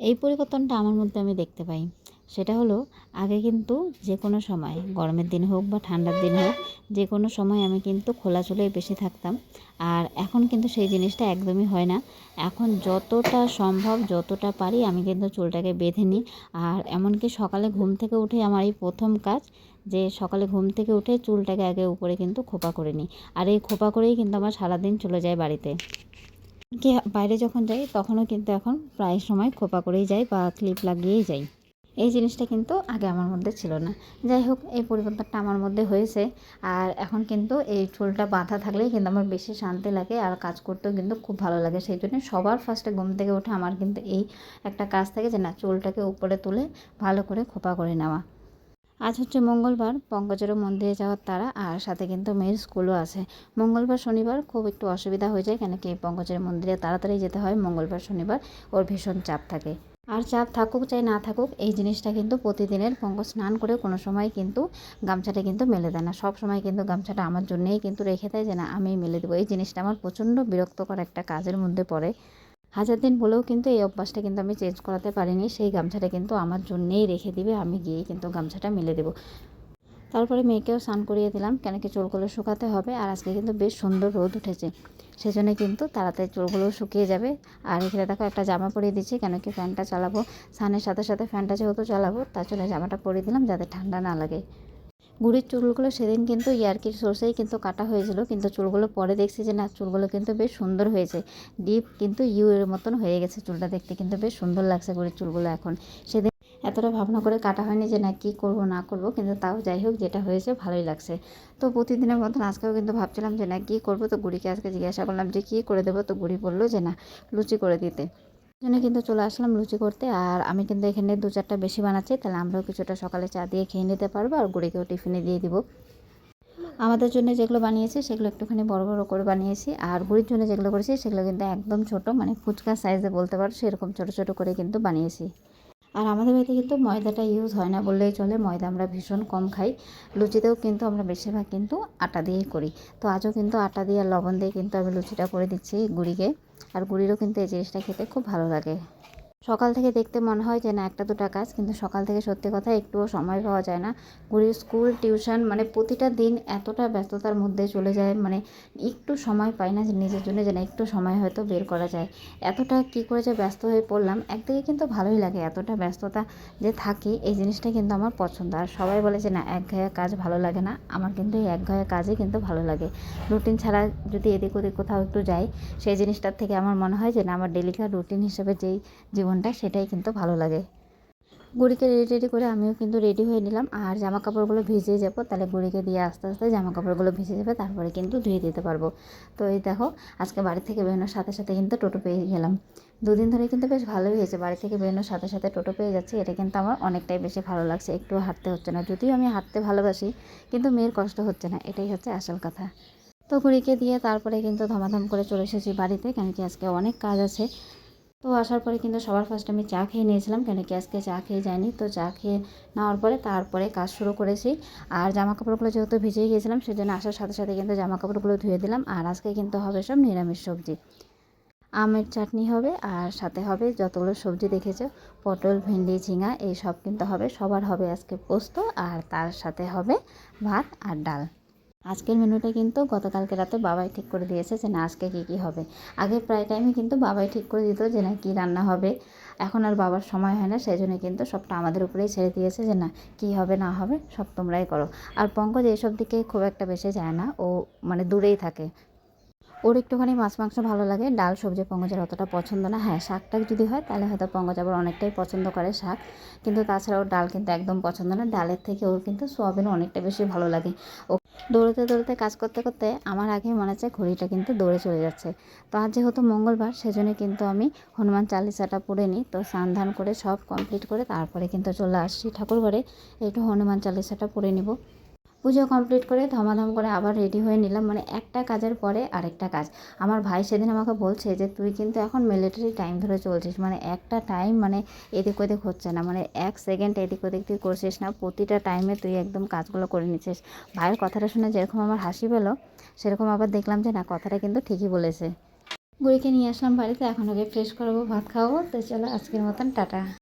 এই পরিবর্তনটা আমার মধ্যে আমি দেখতে পাই। সেটা হলো, আগে কিন্তু যে কোনো সময় গরমের দিন হোক বা ঠান্ডার দিন হোক, যে কোনো সময় আমি কিন্তু খোলা চুলেই বেশি থাকতাম। আর এখন কিন্তু সেই জিনিসটা একদমই হয় না। এখন যতটা সম্ভব, যতটা পারি আমি কিন্তু চুলটাকে বেঁধে নিই। আর এমনকি সকালে ঘুম থেকে উঠে আমার এই প্রথম কাজ যে সকালে ঘুম থেকে উঠে চুলটাকে আগে উপরে কিন্তু খোঁপা করে নিই। আর এই খোঁপা করেই কিন্তু আমার সারাদিন চলে যায় বাড়িতে। কি বাইরে যখন যাই তখনও কিন্তু এখন প্রায় সময় খোঁপা করেই যাই বা ক্লিপ লাগিয়েই যাই। এই জিনিসটা কিন্তু আগে আমার মধ্যে ছিল না। যাই হোক, এই পরিবর্তনটা আমার মধ্যে হয়েছে। আর এখন কিন্তু এই চুলটা বাঁধা থাকলেই কিন্তু আমার বেশি শান্তি লাগে আর কাজ করতেও কিন্তু খুব ভালো লাগে। সেই জন্য সবার ফার্স্টে ঘুম থেকে উঠে আমার কিন্তু এই একটা কাজ থাকে যে না, চুলটাকে উপরে তুলে ভালো করে খোঁপা করে নেওয়া। আজ হচ্ছে মঙ্গলবার, পঙ্কজেরও মন্দিরে যাওয়ার তাড়া, আর সাথে কিন্তু মেয়ের স্কুলও আছে। মঙ্গলবার শনিবার খুব একটু অসুবিধা হয়ে যায়, কেন কি পঙ্কজের মন্দিরে তাড়াতাড়ি যেতে হয়। মঙ্গলবার শনিবার ওর ভীষণ চাপ থাকে। আর চাপ থাকুক চাই না থাকুক, এই জিনিসটা কিন্তু প্রতিদিনের পঙ্কজ স্নান করে কোনো সময় কিন্তু গামছাটা কিন্তু মেলে দেয় না। সব সময় কিন্তু গামছাটা আমার জন্যেই কিন্তু রেখে দেয় যে না, আমিই মেলে দেবো। এই জিনিসটা আমার প্রচণ্ড বিরক্তকর একটা কাজের মধ্যে পড়ে। হাজার দিন বলেও কিন্তু এই অভ্যাসটা কিন্তু আমি চেঞ্জ করাতে পারিনি। সেই গামছাটা কিন্তু আমার জন্যেই রেখে দিবে, আমি গিয়েই কিন্তু গামছাটা মেলে দেবো। তারপরে মেয়েকেও স্নান করিয়ে দিলাম, কেন কি চুলগুলো শুকাতে হবে। আর আজকে কিন্তু বেশ সুন্দর রোদ উঠেছে, সেজন্য কিন্তু তাড়াতাড়ি চুলগুলোও শুকিয়ে যাবে। আর এখানে দেখো একটা জামা পরিয়ে দিচ্ছি, কেন কি ফ্যানটা চালাবো। স্নানের সাথে সাথে ফ্যানটা যেহেতু চালাবো, তার জন্য জামাটা পরিয়ে দিলাম যাতে ঠান্ডা না লাগে। গুড়ির চুলগুলো সেদিন কিন্তু ইয়ার্কির সোর্সেই কিন্তু কাটা হয়েছিল, কিন্তু চুলগুলো পরে দেখছি যে না, চুলগুলো কিন্তু বেশ সুন্দর হয়েছে। ডিপ কিন্তু ইউ এর মতন হয়ে গেছে চুলটা, দেখতে কিন্তু বেশ সুন্দর লাগছে গুড়ির চুলগুলো এখন। সেদিন এতটা ভাবনা করে কাটা হয়নি যে না কী করব না করব, কিন্তু তাও যাই হোক যেটা হয়েছে ভালোই লাগছে। তো প্রতিদিনের মতন আজকেও কিন্তু ভাবছিলাম যে না কী করবো, তো গুড়িকে আজকে জিজ্ঞাসা করলাম যে কী করে দেবো, তো গুড়ি বললো যে না, লুচি করে দিতে। জন্য কিন্তু চলে আসলাম লুচি করতে। আর আমি কিন্তু এখানে 2-4টা বেশি বানাচ্ছি, তাহলে আমরাও কিছুটা সকালে চা দিয়ে খেয়ে নিতে পারবো আর গুড়িকেও টিফিনে দিয়ে দিব। আমাদের জন্য যেগুলো বানিয়েছি সেগুলো একটুখানি বড় বড় করে বানিয়েছি, আর গুড়ির জন্য যেগুলো করেছি সেগুলো কিন্তু একদম ছোট, মানে ফুচকা সাইজে বলতে পারো, সেরকম ছোট ছোট করে কিন্তু বানিয়েছি। আর আমাদের বাড়িতে কিন্তু ময়দাটা ইউজ হয় না বললেই চলে, ময়দা আমরা ভীষণ কম খাই। লুচিতেও কিন্তু আমরা বেশিরভাগ কিন্তু আটা দিয়েই করি। তো আজও কিন্তু আটা দিয়ে আর লবণ দিয়ে কিন্তু আমি লুচিটা করে দিচ্ছি গুড়িকে। আর গুড়িরও কিন্তু এই জিনিসটা খেতে খুব ভালো লাগে। সকাল থেকে দেখতে মনে হয় যে না একটা দুটা কাজ, কিন্তু সকাল থেকে সত্যি কথা একটুও সময় পাওয়া যায় না। গুড়ির স্কুল টিউশন মানে প্রতিটা দিন এতটা ব্যস্ততার মধ্যে চলে যায়, মানে একটু সময় পাই না যে নিজের জন্য, যে না একটু সময় হয়তো বের করা যায়। এতটা কী করে যে ব্যস্ত হয়ে পড়লাম, একদিকে কিন্তু ভালোই লাগে এতটা ব্যস্ততা যে থাকি, এই জিনিসটা কিন্তু আমার পছন্দ। আর সবাই বলে যে না একঘেয়ে কাজ ভালো লাগে না, আমার কিন্তু এই একঘেয়ে কাজই কিন্তু ভালো লাগে। রুটিন ছাড়া যদি এদিক ওদিক কোথাও একটু যাই, সেই জিনিসটার থেকে আমার মনে হয় যে না, আমার ডেলিকার রুটিন হিসেবে যেই জীবনটা সেটাই কিন্তু ভালো লাগে। গুড়িকে রেডি রেডি করে আমিও কিন্তু রেডি হয়ে নিলাম। আর জামা কাপড়গুলো ভিজে যাবো, তাহলে গুড়িকে দিয়ে আস্তে আস্তে জামা কাপড়গুলো ভিজে যাবে, তারপরে কিন্তু ধুয়ে দিতে পারবো। তো এই দেখো, আজকে বাড়ি থেকে বেরোনোর সাথে সাথে কিন্তু টোটো পেয়ে গেলাম। দুদিন ধরে কিন্তু বেশ ভালোই হয়েছে, বাড়ি থেকে বেরোনোর সাথে সাথে টোটো পেয়ে যাচ্ছে, এটা কিন্তু আমার অনেকটাই বেশি ভালো লাগছে। একটু হাঁটতে হচ্ছে না, যদিও আমি হাঁটতে ভালোবাসি, কিন্তু মেয়ের কষ্ট হচ্ছে না, এটাই হচ্ছে আসল কথা। তো গুড়িকে দিয়ে তারপরে কিন্তু ধমাধম করে চলে এসেছি বাড়িতে, কেন কি আজকে অনেক কাজ আছে। তো আসার পরে কিন্তু সবার ফার্স্ট আমি চা খেয়ে নিয়েছিলাম, কেন কি আজকে চা খেয়ে যায়নি। তো চা খেয়ে নেওয়ার পরে তারপরে কাজ শুরু করেছি। আর জামা কাপড়গুলো যেহেতু ভিজেই গিয়েছিলাম, সেজন্য আসার সাথে সাথে কিন্তু জামা কাপড়গুলো ধুয়ে দিলাম। আর আজকে কিন্তু হবে সব নিরামিষ সবজি, আমের চাটনি হবে, আর সাথে হবে যতগুলো সবজি দেখেছো, পটল, ভেন্ডি, ঝিঙা, এই সব কিন্তু হবে। সবার হবে আজকে পোস্ত, আর তার সাথে হবে ভাত আর ডাল। আজকের মেনুটা কিন্তু গতকালকে রাতে বাবাই ঠিক করে দিয়েছে যে না আজকে কী কী হবে। আগে প্রায় টাইমে কিন্তু বাবাই ঠিক করে দিত যে না কী রান্না হবে। এখন আর বাবার সময় হয় না, সেই জন্য কিন্তু সবটা আমাদের উপরেই ছেড়ে দিয়েছে যে না কী হবে না হবে সব তোমরাই করো। আর পঙ্কজ এইসব দিকে খুব একটা বেশি যায় না, ও মানে দূরেই থাকে। ওর একটুখানি মাছ মাংস ভালো লাগে, ডাল সবজি পঙ্কজের অতটা পছন্দ না। হ্যাঁ, শাকটাক যদি হয় তাহলে হয়তো পঙ্কজ আবার অনেকটাই পছন্দ করে শাক, কিন্তু তাছাড়া ওর ডাল কিন্তু একদম পছন্দ না। ডালের থেকে ওর কিন্তু সোয়াবিন অনেকটা বেশি ভালো লাগে। ও দৌড়তে দৌড়তে কাজ করতে করতে আমার আগে মনে হচ্ছে ঘড়িটা কিন্তু দৌড়ে চলে যাচ্ছে। তো আজ যেহেতু মঙ্গলবার, সেজন্য কিন্তু আমি হনুমান চালিসাটা পড়ে নিই। তো স্নান ধান করে সব কমপ্লিট করে তারপরে কিন্তু চলে আসছি ঠাকুর ঘরে, একটু হনুমান চালিসাটা পড়ে নিব। পুজো কমপ্লিট করে ধমাধম করে আবার রেডি হয়ে নিলাম, মানে একটা কাজের পরে আরেকটা কাজ। আমার ভাই সেদিন আমাকে বলছে যে তুই কিন্তু এখন মিলিটারি টাইম ধরে চলছিস, মানে একটা টাইম মানে এদিক ওদিক হচ্ছে না, মানে 1 সেকেন্ড এদিক ওদিক তুই করছিস না, প্রতিটা টাইমে তুই একদম কাজগুলো করে নিচ্ছিস। ভাইয়ের কথাটা শুনে যেরকম আমার হাসি পেলো, সেরকম আবার দেখলাম যে না, কথাটা কিন্তু ঠিকই বলেছে। বুড়িকে নিয়ে আসলাম বাড়িতে, এখন ওকে ফ্রেশ করাবো, ভাত খাওয়াবো। তো চলো আজকের মতন টাটা।